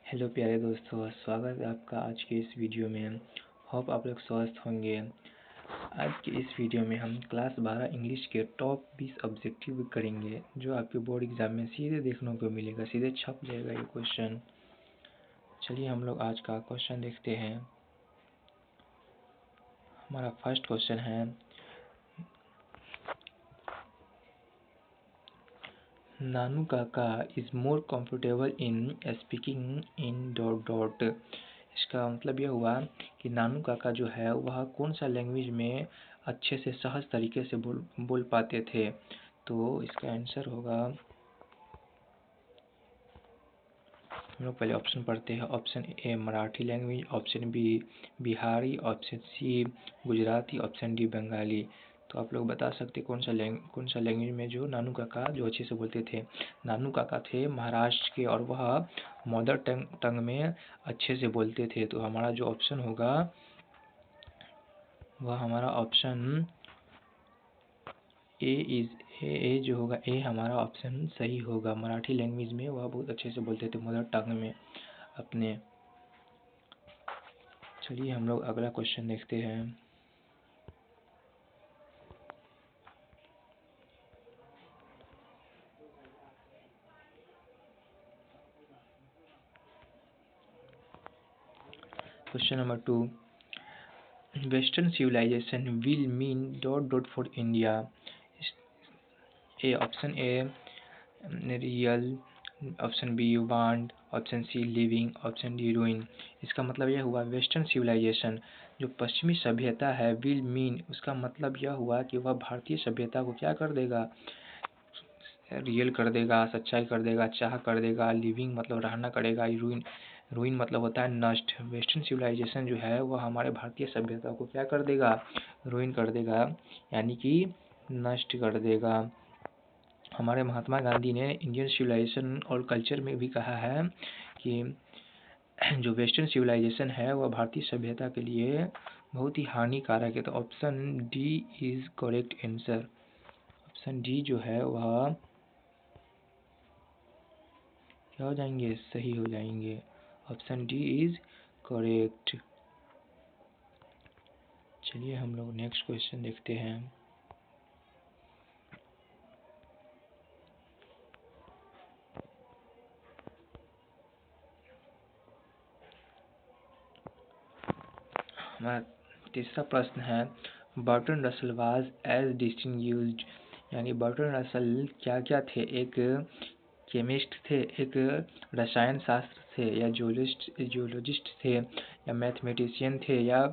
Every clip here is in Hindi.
हेलो प्यारे दोस्तों, स्वागत है आपका आज के इस वीडियो में। होप आप लोग स्वस्थ होंगे। आज के इस वीडियो में हम क्लास 12 इंग्लिश के टॉप 20 ऑब्जेक्टिव करेंगे, जो आपके बोर्ड एग्जाम में सीधे देखने को मिलेगा, सीधे छप जाएगा ये क्वेश्चन। चलिए हम लोग आज का क्वेश्चन देखते हैं। हमारा फर्स्ट क्वेश्चन है, नानू काका is more comfortable in speaking in dot dot. इसका मतलब यह हुआ कि नानू काका जो है वह कौन सा लैंग्वेज में अच्छे से सहज तरीके से बोल पाते थे। तो इसका आंसर होगा, हम लोग पहले ऑप्शन पढ़ते हैं। Option A Marathi language, option B Bihari, option C Gujarati, option D Bengali. तो आप लोग बता सकते कौन सा लैंग्वेज में जो नानू काका जो अच्छे से बोलते थे। नानू काका थे महाराष्ट्र के और वह मदर टंग में अच्छे से बोलते थे। तो हमारा जो ऑप्शन होगा वह हमारा ऑप्शन ए जो होगा, ए हमारा ऑप्शन सही होगा। मराठी लैंग्वेज में वह बहुत अच्छे से बोलते थे मदर टंग में अपने। चलिए हम लोग अगला क्वेश्चन देखते हैं। Question number 2, western civilisation will mean dot dot for India. A option A real, option B want, option C living, option D ruin. इसका मतलब यह हुआ वेस्टर्न सिविलाइजेशन जो पश्चिमी सभ्यता है, विल मीन उसका मतलब यह हुआ कि वह भारतीय सभ्यता को क्या कर देगा, रियल कर देगा, सच्चाई कर देगा, चाह कर देगा। लिविंग मतलब रहना करेगा। रूइन, रूइन मतलब होता है नष्ट। वेस्टर्न सिविलाइजेशन जो है वह हमारे भारतीय सभ्यता को क्या कर देगा, रूइन कर देगा, यानी कि नष्ट कर देगा। हमारे महात्मा गांधी ने इंडियन सिविलाइजेशन और कल्चर में भी कहा है कि जो वेस्टर्न सिविलाइजेशन है वह भारतीय सभ्यता के लिए बहुत ही हानिकारक है। तो option D is correct answer. Option D जो है वह क्या हो जाएंगे, सही हो जाएंगे। Option D is correct. चलिए हम लोग नेक्स्ट क्वेश्चन देखते हैं। हमारा तीसरा प्रश्न है, Bertrand Russell was as distinguished. यानी बर्टन रसल क्या क्या थे, एक केमिस्ट थे, एक रसायन शास्त्र थे, या जियोलॉजिस्ट थे, या मैथमेटिशियन थे, या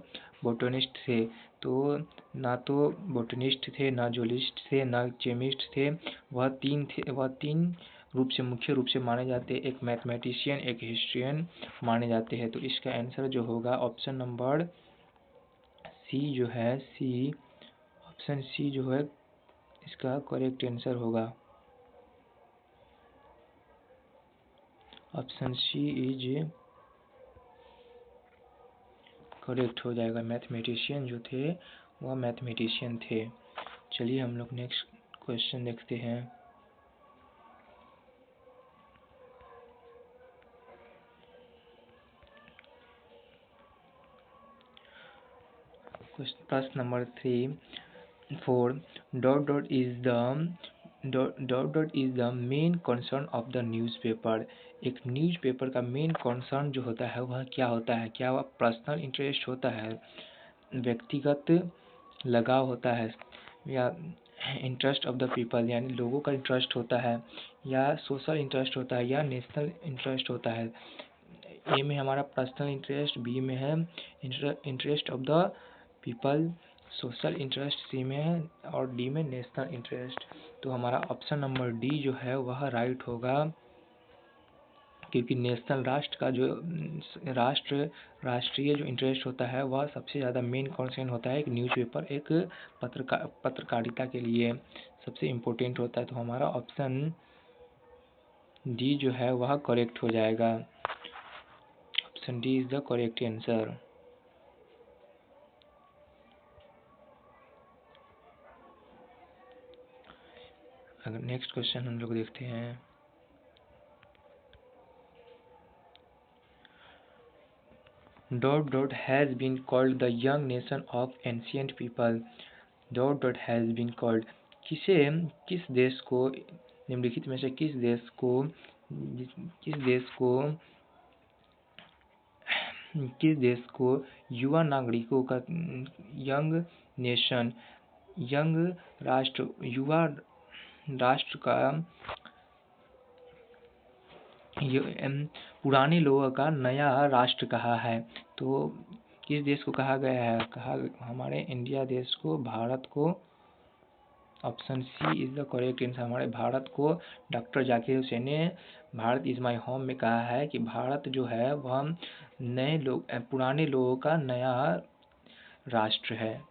बोटनिस्ट थे। तो ना तो बोटनिस्ट थे, ना जियोलॉजिस्ट थे, ना केमिस्ट थे। वह तीन रूप से मुख्य रूप से माने जाते, एक मैथमेटिशियन, एक हिस्ट्रियन माने जाते हैं। तो इसका आंसर जो होगा ऑप्शन नंबर सी जो है, सी ऑप्शन सी जो है इसका करेक्ट आंसर होगा। ऑप्शन सी इज करेक्ट हो जाएगा। मैथमेटिशियन जो थे वह मैथमेटिशियन थे। चलिए हम लोग नेक्स्ट क्वेश्चन देखते हैं। प्रश्न number 4, dot dot is the main concern of the newspaper. एक न्यूज़पेपर का मेन कंसर्न जो होता है वह क्या होता है, क्या वह पर्सनल इंटरेस्ट होता है, व्यक्तिगत लगाव होता है, या इंटरेस्ट ऑफ द पीपल यानी लोगों का इंटरेस्ट होता है, या सोशल इंटरेस्ट होता है, या नेशनल इंटरेस्ट होता है। ए में हमारा पर्सनल इंटरेस्ट, बी में है interest of the people, social interest C में है, और डी में नेशनल इंटरेस्ट। तो हमारा ऑप्शन नंबर डी जो है वह राइट होगा, क्योंकि नेशनल राष्ट्र का जो राष्ट्रीय जो इंटरेस्ट होता है वह सबसे ज़्यादा मेन कंसर्न होता है। एक न्यूज़पेपर, एक पत्रकारिता के लिए सबसे इम्पोर्टेंट होता है। तो हमारा ऑप्शन डी जो है वह करेक्ट हो जाएगा। Option D is the correct answer. अगर नेक्स्ट क्वेश्चन हम लोग देखते हैं। Dot dot has been called the young nation of ancient people. Dot dot has been called, किसे, किस देश को, निम्नलिखित में से किस देश को युवा नागरिकों का यंग नेशन, यंग राष्ट्र, युवा राष्ट्र का पुराने लोगों का नया राष्ट्र कहा है? तो किस देश को कहा गया है? कहा हमारे इंडिया देश को, भारत को। Option C is the correct answer. हमारे भारत को डॉक्टर जाकिर हुसैन ने भारत इज माय होम में कहा है कि भारत जो है वह नए लोग, पुराने लोगों का नया राष्ट्र है।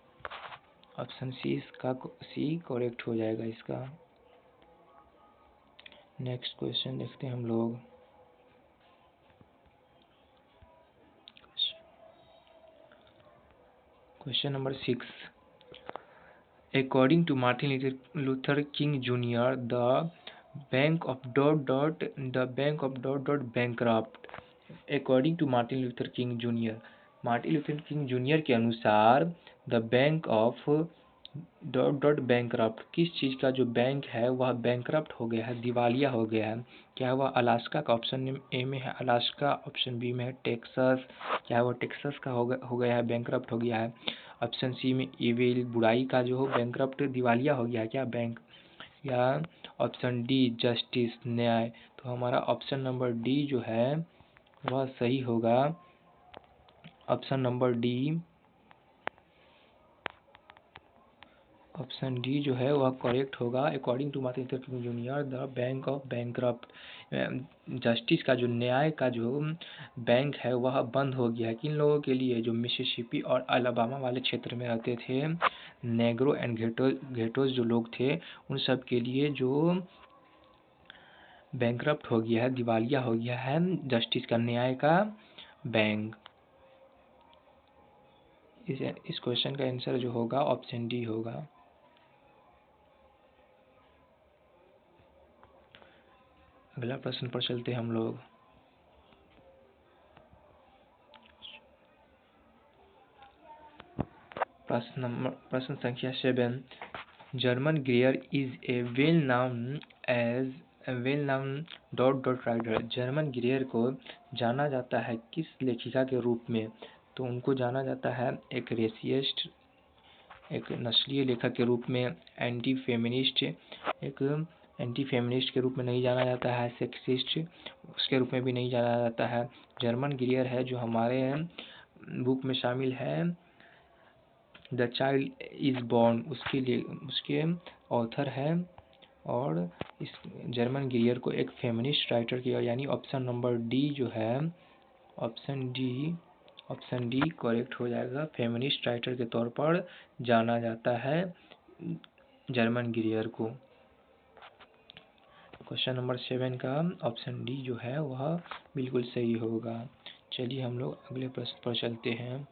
ऑप्शन सी इसका सी करेक्ट हो जाएगा इसका। नेक्स्ट क्वेश्चन देखते हैं हम लोग। Question number 6, according to Martin Luther King Jr., the bank of bankrupt. According to Martin Luther King Jr., Martin Luther King junior के अनुसार द बैंक ऑफ बैंकरप्ट, किस चीज़ का जो बैंक है वह बैंकरप्ट हो गया है, दिवालिया हो गया है? क्या वह अलास्का का, ऑप्शन ए में है अलास्का, ऑप्शन बी में है टेक्सास, क्या वह टेक्सास का हो गया है, बैंकरप्ट हो गया है? ऑप्शन सी में इविल, बुराई का जो हो बैंकरप्ट, दिवालिया हो गया है क्या बैंक? या ऑप्शन डी जस्टिस, न्याय। तो हमारा ऑप्शन नंबर डी जो है वह सही होगा। Option number D, option D जो है वह करेक्ट होगा। According to Martin Luther King junior the bank of bankrupt, justice का जो न्याय का जो बैंक है वह बंद हो गया है। किन लोगों के लिए? जो मिसिसिपी और अलाबामा वाले क्षेत्र में रहते थे, नेग्रो एंड घेटोज जो लोग थे, उन सब के लिए जो बैंकरप्ट हो गया है, दिवालिया हो गया है जस्टिस का, न्याय का बैंक। इस क्वेश्चन का आंसर जो होगा ऑप्शन डी होगा। अगला प्रश्न पर चलते हैं हम लोग। प्रश्न संख्या 7, German ग्रेयर is a well known dot dot writer. German ग्रेयर को जाना जाता है किस लेखिका के रूप में? तो उनको जाना जाता है एक रेसिस्ट, एक नस्लीय लेखक के रूप में, एंटी फेमिनिस्ट, एक एंटी फेमिनिस्ट के रूप में नहीं जाना जाता है, सेक्सिस्ट उसके रूप में भी नहीं जाना जाता है। जर्मन ग्रेयर है जो हमारे बुक में शामिल है द चाइल्ड इज बॉर्न, उसके लिए उसके ऑथर है। और इस जर्मन ग्रेयर को एक फेमिनिस्ट राइटर किया, यानी ऑप्शन नंबर डी जो है, ऑप्शन डी करेक्ट हो जाएगा। फेमिनिस्ट राइटर के तौर पर जाना जाता है जर्मन ग्रेयर को। क्वेश्चन नंबर 7 का ऑप्शन डी जो है वह बिल्कुल सही होगा। चलिए हम लोग अगले प्रश्न पर चलते हैं।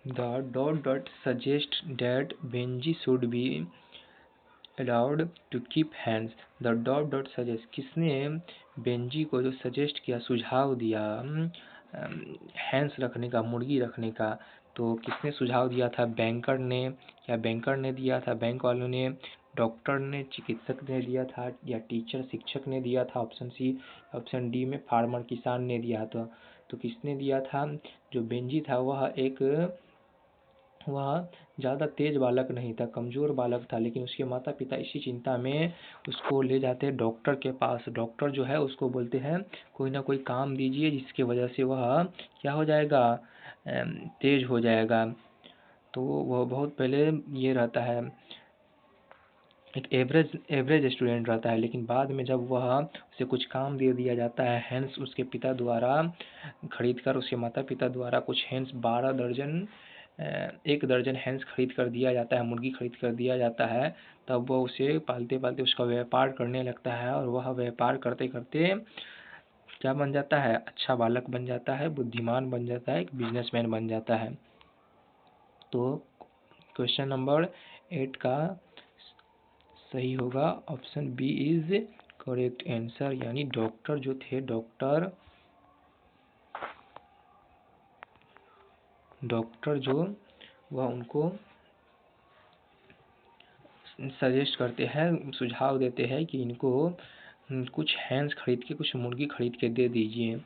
The dot suggest that Benji should be allowed to keep hens. The dot suggest, किसने बेंजी को जो सजेस्ट किया, सुझाव दिया हैंस रखने का, मुर्गी रखने का? तो किसने सुझाव दिया था? बैंकर ने, या बैंकर ने दिया था, बैंक वालों ने, डॉक्टर ने, चिकित्सक ने दिया था, या टीचर शिक्षक ने दिया था? ऑप्शन सी, ऑप्शन डी में फार्मर किसान ने दिया था। तो किसने दिया था? जो बेंजी था वह ज़्यादा तेज बालक नहीं था, कमज़ोर बालक था, लेकिन उसके माता पिता इसी चिंता में उसको ले जाते हैं डॉक्टर के पास। डॉक्टर जो है उसको बोलते हैं कोई ना कोई काम दीजिए जिसकी वजह से वह क्या हो जाएगा, तेज हो जाएगा। तो वह बहुत पहले ये रहता है, एक एवरेज स्टूडेंट रहता है, लेकिन बाद में जब वह उसे कुछ काम दे दिया जाता है, हैंस उसके पिता द्वारा खरीद कर, उसके माता पिता द्वारा कुछ हैंस 12 दर्जन 1 दर्जन हैंस खरीद कर दिया जाता है, मुर्गी खरीद कर दिया जाता है। तब वह उसे पालते पालते उसका व्यापार करने लगता है, और वह व्यापार करते करते क्या बन जाता है? अच्छा बालक बन जाता है, बुद्धिमान बन जाता है, एक बिजनेसमैन बन जाता है। तो क्वेश्चन नंबर 8 का सही होगा option B is correct answer, यानी डॉक्टर जो थे, डॉक्टर जो वह उनको सजेस्ट करते हैं, सुझाव देते हैं कि इनको कुछ हैंस खरीद के, कुछ मुर्गी खरीद के दे दीजिए।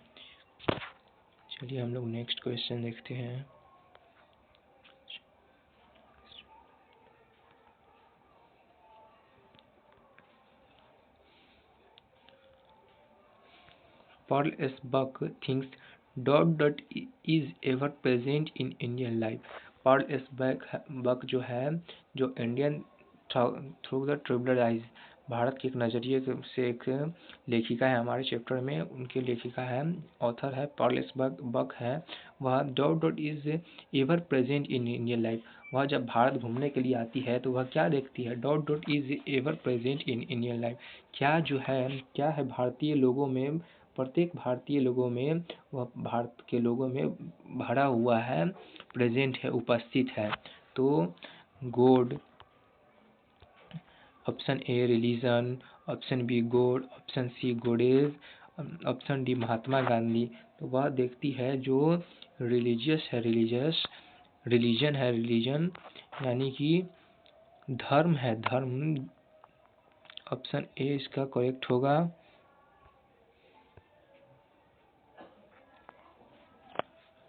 चलिए हम लोग नेक्स्ट क्वेश्चन देखते हैं। Paul S. Buck thinks dot is ever present in Indian life. Paul S. Buck जो है, जो Indian through the tribal eyes, Bharat के एक नज़रिए से एक लेखिका है हमारे चैप्टर में, उनकी लेखिका है, ऑथर है पॉल एस बक है। वह dot is ever present in Indian life, वह जब भारत घूमने के लिए आती है तो वह क्या देखती है, dot is ever present in Indian life, क्या जो है, क्या है भारतीय लोगों में, प्रत्येक भारतीय लोगों में, वह भारत के लोगों में भरा हुआ है, प्रेजेंट है, उपस्थित है। तो God, option A religion, option B God, option C goddess, option D Mahatma Gandhi. तो वह देखती है जो रिलीजियस है, रिलीजन है, रिलीजन यानी कि धर्म है, धर्म, ऑप्शन ए इसका करेक्ट होगा।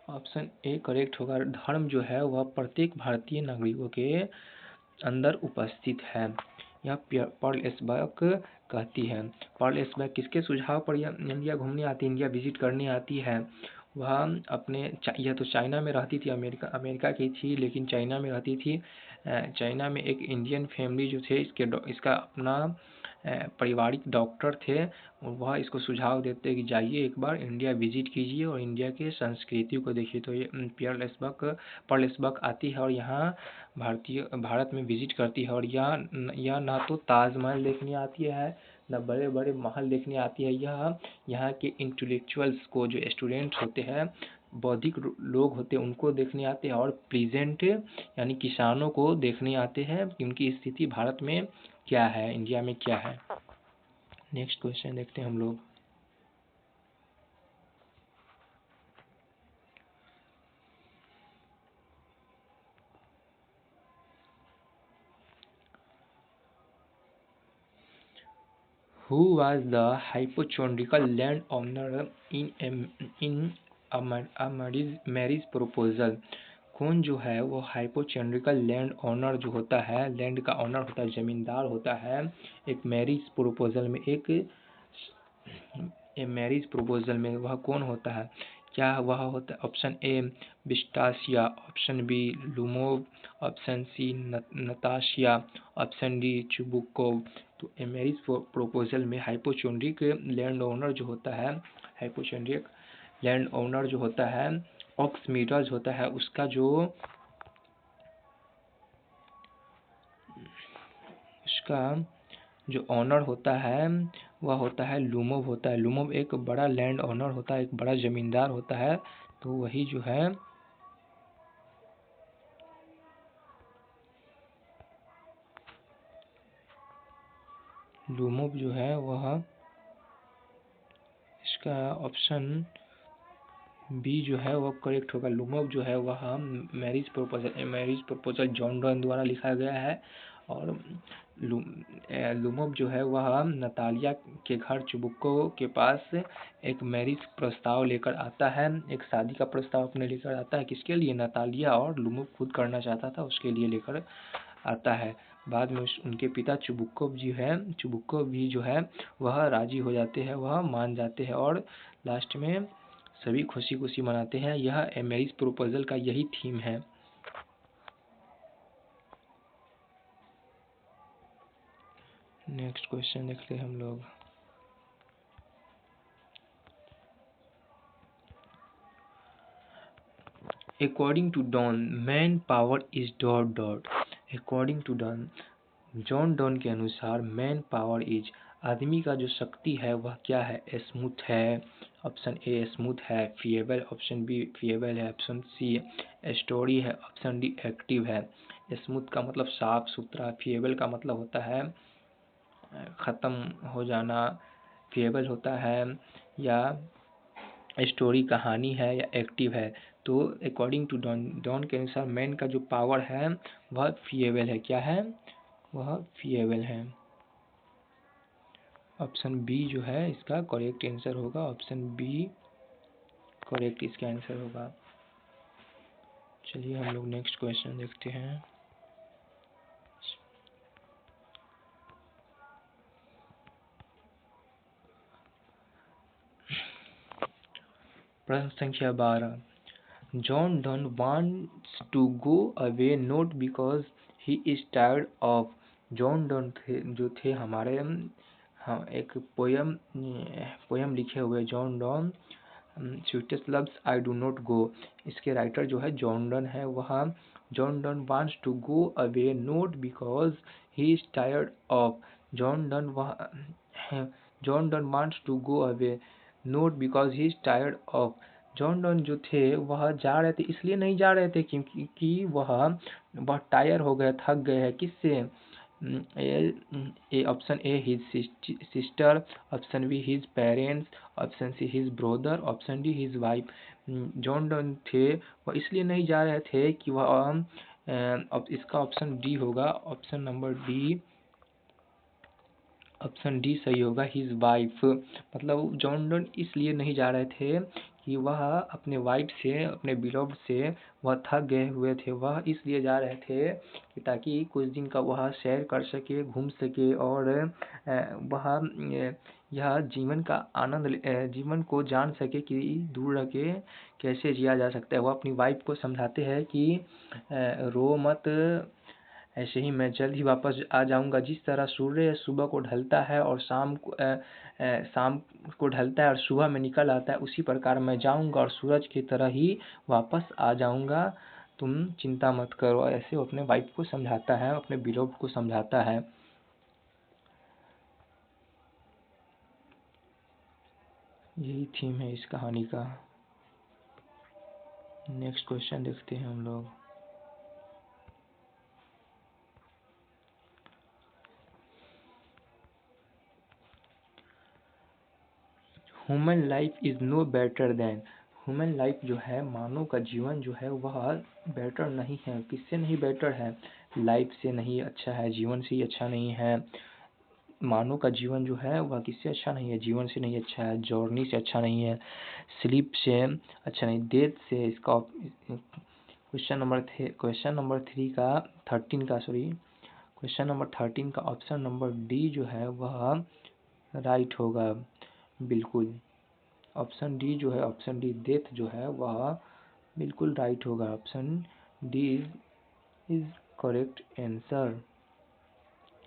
ऑप्शन ए करेक्ट होगा, धर्म जो है वह प्रत्येक भारतीय नागरिकों के अंदर उपस्थित है, यह पॉल एस बक कहती है। पॉल एस बक किसके सुझाव पर इंडिया घूमने आती है, इंडिया विजिट करने आती है, वह अपने यह तो चाइना में रहती थी, अमेरिका की थी, लेकिन चाइना में रहती थी। चाइना में एक इंडियन फैमिली जो थे, इसका अपना पारिवारिक डॉक्टर थे, वह इसको सुझाव देते कि जाइए एक बार इंडिया विजिट कीजिए और इंडिया के संस्कृति को देखिए। तो ये पॉल एस बक आती है और यहाँ भारत में विजिट करती है, और यह ना तो ताजमहल देखने आती है, न बड़े बड़े महल देखने आती है, यह यहाँ के इंटेलेक्चुअल्स को, जो स्टूडेंट्स होते हैं, बौद्धिक लोग होते हैं, उनको देखने आते हैं, और प्रेजेंट यानी किसानों को देखने आते हैं कि उनकी स्थिति भारत में क्या है, इंडिया में क्या है। नेक्स्ट क्वेश्चन देखते हैं हम लोग। Who was the hypochondriacal landowner in a marriage proposal? कौन जो है वो हाइपोचेंड्रिकल लैंड ऑनर जो होता है, लैंड का ऑनर होता है, जमींदार होता है, एक मैरिज प्रपोजल में, मैरिज प्रपोजल में वह कौन होता है? क्या वह होता है option A Bistasia, option B Lumov, option C Natashia, option D Chubukov. तो मैरिज प्रपोजल में हाइपोचेंड्रिक लैंड ओनर जो होता है, हाइपोचेंड्रिक लैंड ओनर जो होता है, ऑक्समीटर्स होता है, उसका जो उसका जो ऑनर होता है वह होता है लुमोव होता है। लुमोव एक बड़ा लैंड ऑनर होता है, एक बड़ा जमींदार होता है, तो वही जो है लुमोव जो है वह, इसका ऑप्शन बी जो है वो करेक्ट होगा। लुमोव जो है वह मैरिज प्रपोजल जॉन डॉन द्वारा लिखा गया है, और लुमोव जो है वह नतालिया के घर चुबुक्को के पास एक मैरिज प्रस्ताव लेकर आता है, एक शादी का प्रस्ताव अपने लेकर आता है, किसके लिए? नतालिया, और लुमोव खुद करना चाहता था, उसके लिए लेकर आता है। बाद में उनके पिता चुबुक्को भी जो है वह राजी हो जाते हैं, वह मान जाते हैं, और लास्ट में सभी खुशी खुशी मनाते हैं। यह मैरिज प्रपोजल का यही थीम है। नेक्स्ट क्वेश्चन देखते हैं हम लोग। According to Donne man power is dot. According to Donne, John Donne के अनुसार मैन पावर इज, आदमी का जो शक्ति है वह क्या है? स्मूथ है, ऑप्शन ए स्मूथ है, फिएबल, ऑप्शन बी फिएबल है, ऑप्शन सी स्टोरी है, ऑप्शन डी एक्टिव है। स्मूथ का मतलब साफ सुथरा, फिएबल का मतलब होता है ख़त्म हो जाना फेबल होता है, या स्टोरी कहानी है, या एक्टिव है। तो अकॉर्डिंग टू डॉन के अनुसार मैन का जो पावर है वह फेबल है। क्या है? वह फेबल है। ऑप्शन बी जो है इसका करेक्ट आंसर होगा। ऑप्शन बी करेक्ट इसका आंसर होगा। चलिए हम लोग नेक्स्ट क्वेश्चन देखते हैं। प्रश्न संख्या 12। John Donne wants to go away not because he is tired of. John Donne थे जो थे हमारे हम एक पोयम लिखे हुए John Donne, sweetest loves I do not go. इसके राइटर जो है जॉन डन है। वह John Donne wants to go away not because he is tired of. John Donne वह John Donne wants to go away not because he is tired of. John Donne जो थे वह जा रहे थे, इसलिए नहीं जा रहे थे क्योंकि वह टायर हो गए, थक गए हैं। किससे? Option A his sister, option be his parents, option see his brother, option D his wife. John Donne थे वह इसलिए नहीं जा रहे थे कि वह अब इसका ऑप्शन डी होगा। Option number D, option D सही होगा, हिज वाइफ। मतलब जॉन डन इसलिए नहीं जा रहे थे कि वह अपने वाइफ से, अपने बिलोव्ड से वह थक गए हुए थे। वह इसलिए जा रहे थे कि ताकि कुछ दिन का वह सैर कर सके, घूम सके, और वह यह जीवन का आनंद जीवन को जान सके कि दूर रह के कैसे जिया जा सकता है। वह अपनी वाइफ को समझाते हैं कि रो मत, ऐसे ही मैं जल्द ही वापस आ जाऊंगा। जिस तरह सूर्य सुबह को ढलता है और शाम को ढलता है और सुबह में निकल आता है, उसी प्रकार मैं जाऊंगा और सूरज की तरह ही वापस आ जाऊंगा। तुम चिंता मत करो। ऐसे वो अपने वाइफ को समझाता है, अपने बिलोव्ड को समझाता है। यही थीम है इस कहानी का। नेक्स्ट क्वेश्चन देखते हैं हम लोग। Human life is no better than. Human life जो है, मानव का जीवन जो है वह बेटर नहीं है। किससे नहीं बेटर है? लाइफ से नहीं अच्छा है, जीवन से ही अच्छा नहीं है। मानव का जीवन जो है वह किससे अच्छा नहीं है? जीवन से नहीं अच्छा है, जर्नी से अच्छा नहीं है, स्लीप से अच्छा नहीं, डेथ से। इसका क्वेश्चन नंबर 3 का 13 का सॉरी क्वेश्चन नंबर 13 का ऑप्शन नंबर डी जो है वह राइट होगा। बिल्कुल ऑप्शन डी जो है, ऑप्शन डी डेथ जो है वह बिल्कुल राइट होगा। Option D is correct answer.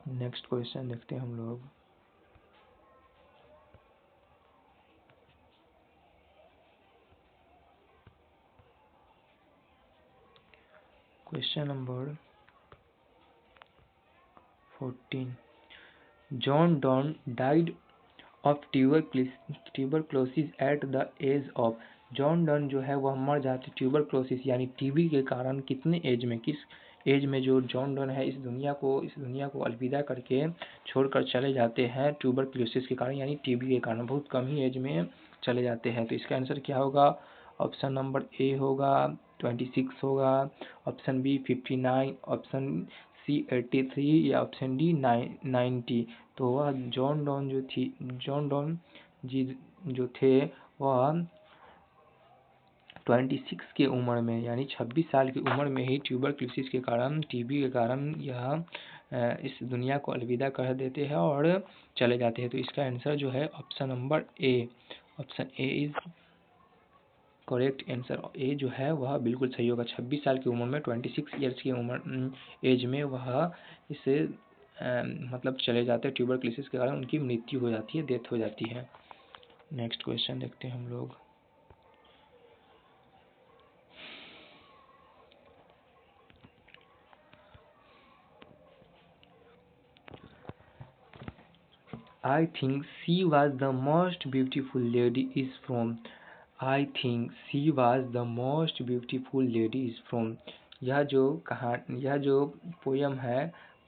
Next question देखते हैं हम लोग। Question number 14। John Donne died of tuberculosis at the age of. John Donne जो है वह मर जाते ट्यूबरक्लोसिस यानी टीबी के कारण। कितने एज में, किस एज में जो जॉन डन है इस दुनिया को अलविदा करके छोड़कर चले जाते हैं ट्यूबरक्लोसिस के कारण, यानी टीबी के कारण। बहुत कम ही एज में चले जाते हैं। तो इसका आंसर क्या होगा? ऑप्शन नंबर ए होगा 26 होगा, ऑप्शन बी 59, ऑप्शन सी 83, या ऑप्शन डी 90। तो वह जॉन डॉन जी जो थे वह 26 की उम्र में, यानी 26 साल की उम्र में ही ट्यूबरक्लोसिस के कारण, टीबी के कारण यह इस दुनिया को अलविदा कर देते हैं और चले जाते हैं। तो इसका आंसर जो है option number A, option A is correct answer. A जो है वह बिल्कुल सही होगा। 26 साल की उम्र में, 26 ईयर्स की उम्र एज में वह इसे मतलब चले जाते हैं ट्यूबरक्लोसिस के कारण। उनकी मृत्यु हो जाती है, डेथ हो जाती है। नेक्स्ट क्वेश्चन देखते हैं हम लोग। I think she was the most beautiful lady is from। I think she was the most beautiful lady is from। यह जो पोयम है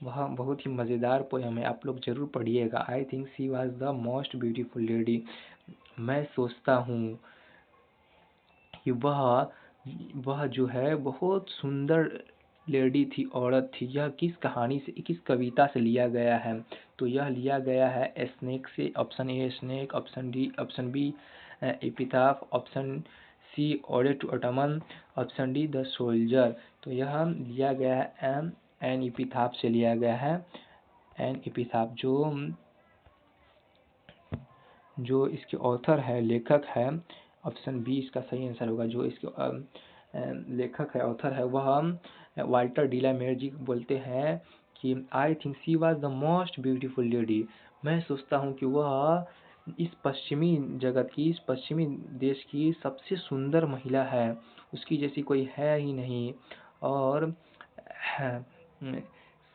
वह बहुत ही मज़ेदार पोयम है, आप लोग ज़रूर पढ़िएगा। I think she was the most beautiful lady. मैं सोचता हूँ कि वह जो है बहुत सुंदर लेडी थी, औरत थी। यह किस कहानी से, किस कविता से लिया गया है? तो यह लिया गया है स्नेक से। Option A snake, option B epitaph, option C ode to autumn, option D the soldier. तो यह लिया गया है एन एपिटाफ से लिया गया है। एन एपिटाफ जो इसके ऑथर है, लेखक है, ऑप्शन बी इसका सही आंसर होगा। जो इसके लेखक है, ऑथर है, वह वाल्टर डिलामेयर जी बोलते हैं कि I think she was the most beautiful lady. मैं सोचता हूँ कि वह इस पश्चिमी जगत की, इस पश्चिमी देश की सबसे सुंदर महिला है, उसकी जैसी कोई है ही नहीं। और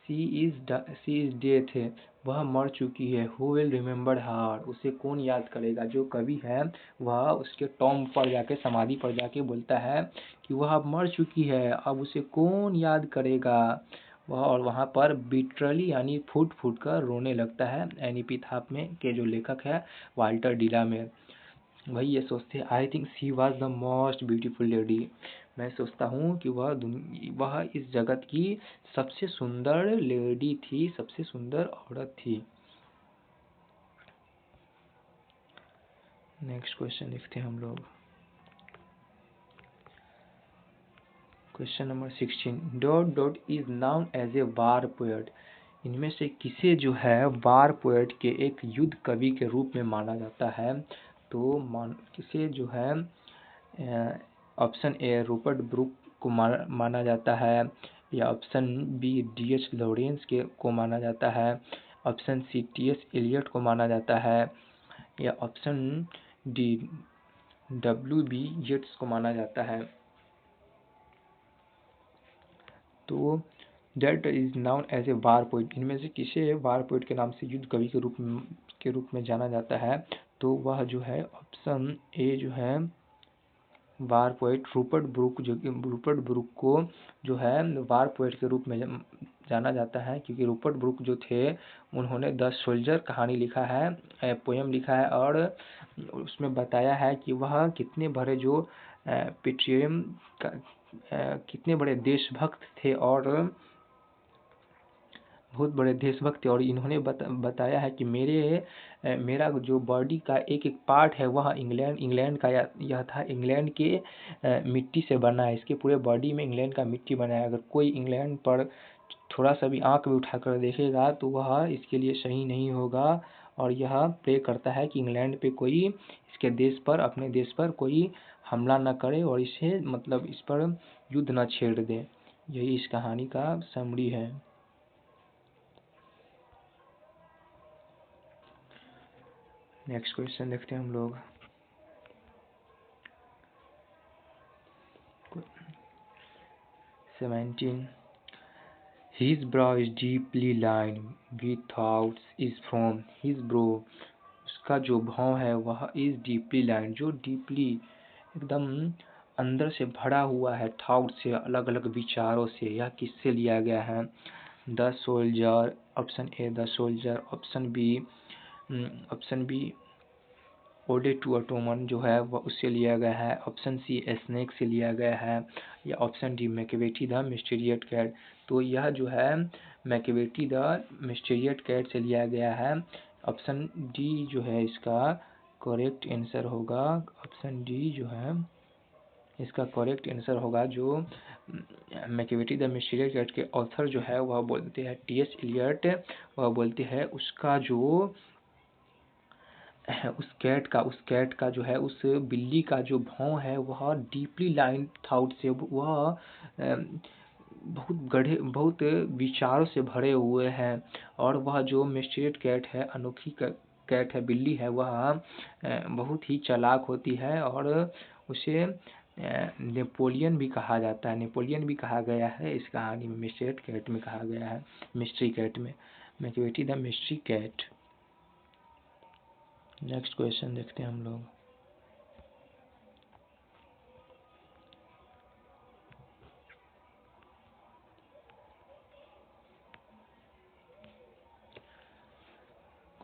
सी इज डेथ है, वह मर चुकी है। हु विल रिमेम्बर हर, उसे कौन याद करेगा? जो कवि है वह उसके टॉम पर जाके, समाधि पर जाके बोलता है कि वह अब मर चुकी है, अब उसे कौन याद करेगा? वह और वहाँ पर बिटरली यानी फूट फूट कर रोने लगता है। एनीपिथाप में के जो लेखक है वाल्टर डिलामेर, वही ये सोचते हैं I think she was the most beautiful lady. मैं सोचता हूँ कि वह इस जगत की सबसे सुंदर लेडी थी, सबसे सुंदर औरत थी। नेक्स्ट क्वेश्चन देखते हैं हम लोग। Question number 16, dot dot is known as a war poet. इनमें से किसे जो है वार पोएट के एक युद्ध कवि के रूप में माना जाता है? तो किसे जो है ऑप्शन ए रूपर्ट ब्रूक को माना जाता है, या ऑप्शन बी डी.एच. लॉरेंस को माना जाता है, ऑप्शन सी टी.एस. एलियट को माना जाता है, या ऑप्शन डी डब्ल्यू.बी. येट्स को माना जाता है। तो that is known as a war poet, इनमें से किसे वार पोइट के नाम से युद्ध कवि के रूप में जाना जाता है? तो वह जो है ऑप्शन ए जो है वार पोएट रूपर्ट ब्रूक, जो कि रूपर्ट ब्रूक को जो है वार पोएट के रूप में जाना जाता है, क्योंकि रूपर्ट ब्रूक जो थे उन्होंने द सोल्जर कहानी लिखा है, पोयम लिखा है, और उसमें बताया है कि वह कितने बड़े जो पेट्रियम कितने बड़े देशभक्त थे, और बहुत बड़े देशभक्त थे। और इन्होंने बताया है कि मेरा जो बॉडी का एक एक पार्ट है वह इंग्लैंड का यह था, इंग्लैंड के मिट्टी से बना है। इसके पूरे बॉडी में इंग्लैंड का मिट्टी बना है। अगर कोई इंग्लैंड पर थोड़ा सा भी आंख भी उठाकर देखेगा तो वह इसके लिए सही नहीं होगा, और यह प्रे करता है कि इंग्लैंड पे कोई इसके देश पर, अपने देश पर कोई हमला न करे, और इसे मतलब इस पर युद्ध न छेड़ दे। यही इस कहानी का समरी है। नेक्स्ट क्वेश्चन देखते हैं हम लोग। Seventeen, his bro is deeply line with thoughts is from his bro. उसका जो भाव है वह इज डीपली लाइन, जो डीपली एकदम अंदर से भरा हुआ है थॉट से, अलग अलग विचारों से। यह किससे लिया गया है? The soldier, option A the soldier, option B ode to autumn जो है वह उससे लिया गया है, ऑप्शन सी स्नेक से लिया गया है, या option D Macavity the mysterious cat. तो यह जो है मैकबेटी द मिस्टीरियस कैट से लिया गया है। ऑप्शन डी जो है इसका करेक्ट आंसर होगा। ऑप्शन डी जो है इसका करेक्ट आंसर होगा। जो मैकबेटी द मिस्टीरियस कैट के ऑथर जो है वह बोलते हैं टी.एस. एलियट। वह बोलते हैं उसका जो उस कैट का जो है, उस बिल्ली का जो भौं है वह डीपली लाइन थाउट से, वह बहुत विचारों से भरे हुए हैं। और वह जो मिस्टीरियस कैट है, अनोखी कैट है, बिल्ली है, वह बहुत ही चालाक होती है, और उसे नेपोलियन भी कहा जाता है, नेपोलियन भी कहा गया है इस कहानी में, मिस्टीरियस कैट में कहा गया है, मिस्ट्री कैट में, Macavity the mystery cat. Next question देखते हैं हम लोग।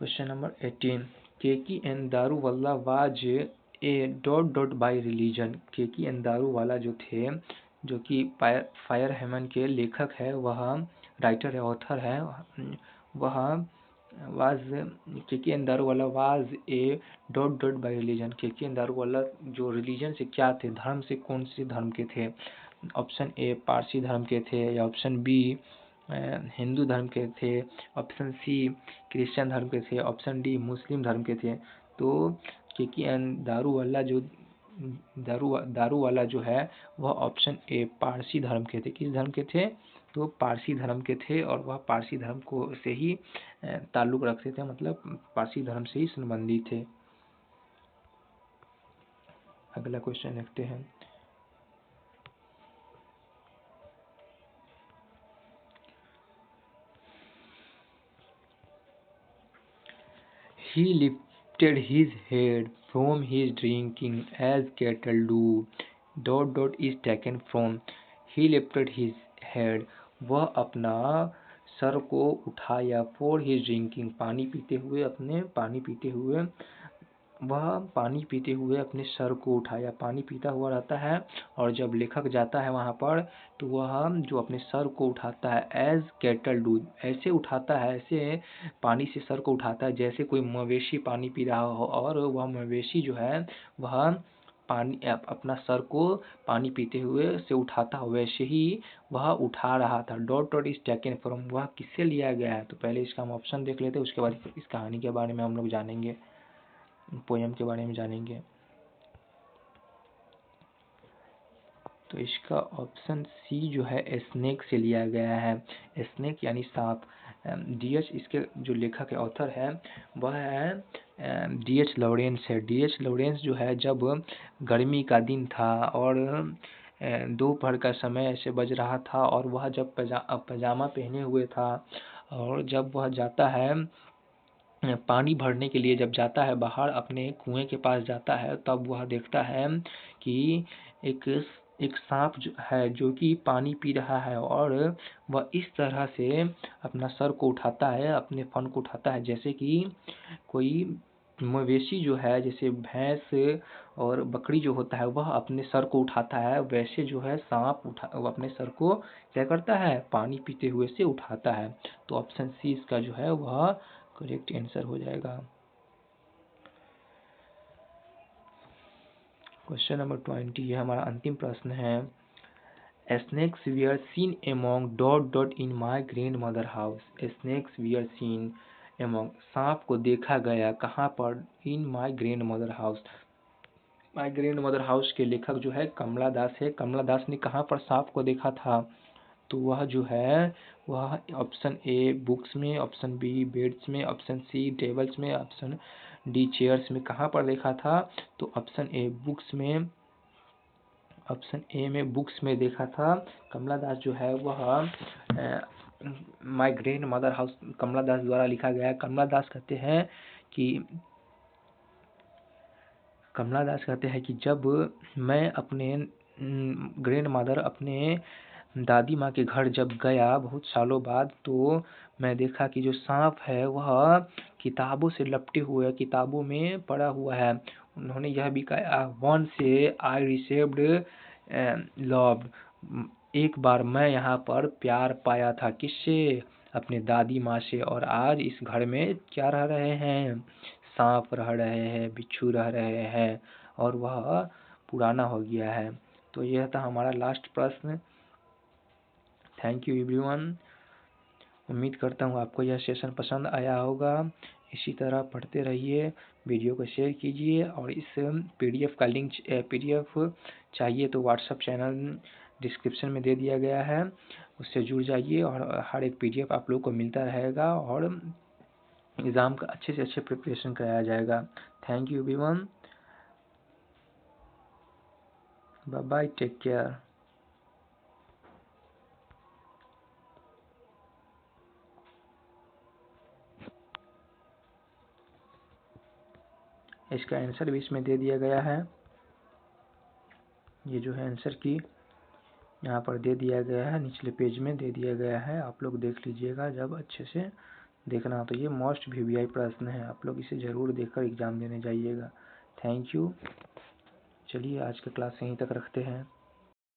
Question number 18, Keki and Daruwalla was a dot dot by religion. Keki and Daruwalla जो थे, जो कि फायर हेमन के लेखक है, वह राइटर है, ऑथर है, वह was Keki and Daruwalla was a dot dot by religion. Keki and Daruwalla जो रिलीजन से क्या थे, धर्म से कौन से धर्म के थे। ऑप्शन ए पारसी धर्म के थे, या ऑप्शन बी हिंदू धर्म के थे, ऑप्शन सी क्रिश्चियन धर्म के थे, ऑप्शन डी मुस्लिम धर्म के थे। तो केकी एंड दारूवाला जो है वह ऑप्शन ए पारसी धर्म के थे। किस धर्म के थे? तो पारसी धर्म के थे, और वह पारसी धर्म को से ही ताल्लुक रखते थे, मतलब पारसी धर्म से ही संबंधित थे। अगला क्वेश्चन देखते हैं। He lifted his head from his drinking as cattle do. Dot dot is taken from he lifted his head. वह अपना सर को उठाया for his drinking, पानी पीते हुए वह पानी पीते हुए अपने सर को उठाया। पानी पीता हुआ रहता है, और जब लेखक जाता है वहाँ पर, तो वह जो अपने सर को उठाता है एज कैटल डू, ऐसे उठाता है, ऐसे पानी से सर को उठाता है जैसे कोई मवेशी पानी पी रहा हो, और वह मवेशी जो है वह पानी अपना सर को पानी पीते हुए से उठाता हो, वैसे ही वह उठा रहा था। Dot dot is taken from, वह किससे लिया गया है? तो पहले इसका हम ऑप्शन देख लेते हैं, उसके बाद इस कहानी के बारे में हम लोग जानेंगे, पोयम के बारे में जानेंगे। तो इसका ऑप्शन सी जो है स्नेक से लिया गया है। स्नेक यानी सांप। डीएच इसके जो लेखक है, ऑथर है, वह है डीएच लॉरेंस है। डीएच लॉरेंस जो है, जब गर्मी का दिन था और दोपहर का समय ऐसे बज रहा था, और वह जब पजामा पहने हुए था, और जब वह जाता है पानी भरने के लिए, जब जाता है बाहर अपने कुएं के पास जाता है, तब वह देखता है कि एक सांप है जो कि पानी पी रहा है, और वह इस तरह से अपना सर को उठाता है, अपने फन को उठाता है, जैसे कि कोई मवेशी जो है, जैसे भैंस और बकरी जो होता है, वह अपने सर को उठाता है, वैसे जो है सांप वो अपने सर को क्या करता है? पानी पीते हुए से उठाता है। तो ऑप्शन सी इसका जो है वह करेक्ट आंसर हो जाएगा। क्वेश्चन नंबर 20, ये हमारा अंतिम प्रश्न है। Snakes were seen among dot dot in my grandmother house. Snakes were seen among, सांप को देखा गया कहाँ पर? In my grandmother house. My grandmother house के लेखक जो है कमला दास है। कमला दास ने कहाँ पर सांप को देखा था? तो वह जो है वह ऑप्शन ए बुक्स में, ऑप्शन बी बेड्स में, ऑप्शन सी टेबल्स में, ऑप्शन डी चेयर्स में। कहाँ पर देखा था? तो ऑप्शन ए बुक्स में, ऑप्शन ए में बुक्स में देखा था। कमला दास जो है वह माई ग्रैंड मदर हाउस कमला दास द्वारा लिखा गया है। कमला दास कहते हैं कि जब मैं अपने ग्रैंड मदर, अपने दादी माँ के घर जब गया बहुत सालों बाद, तो मैं देखा कि जो सांप है वह किताबों से लपटे हुए, किताबों में पड़ा हुआ है। उन्होंने यह भी कहा, वन से आई रिसीव्ड लव, एक बार मैं यहाँ पर प्यार पाया था। किससे? अपने दादी माँ से। और आज इस घर में क्या रह रहे हैं? सांप रह रहे हैं, बिच्छू रह रहे हैं, और वह पुराना हो गया है। तो यह था हमारा लास्ट प्रश्न। Thank you everyone. उम्मीद करता हूँ आपको यह सेशन पसंद आया होगा। इसी तरह पढ़ते रहिए, वीडियो को शेयर कीजिए, और इस पीडीएफ का लिंक पीडीएफ चाहिए तो व्हाट्सएप चैनल डिस्क्रिप्शन में दे दिया गया है, उससे जुड़ जाइए, और हर एक पीडीएफ आप लोग को मिलता रहेगा, और एग्ज़ाम का अच्छे से अच्छे प्रिपरेशन कराया जाएगा। Thank you everyone, bye bye, take care. इसका आंसर भी इसमें दे दिया गया है। ये जो है आंसर की यहाँ पर दे दिया गया है, निचले पेज में दे दिया गया है, आप लोग देख लीजिएगा जब अच्छे से। देखना। तो ये मोस्ट वीवीआई प्रश्न है, आप लोग इसे ज़रूर देखकर एग्ज़ाम देने जाइएगा। Thank you. चलिए आज का क्लास यहीं तक रखते हैं।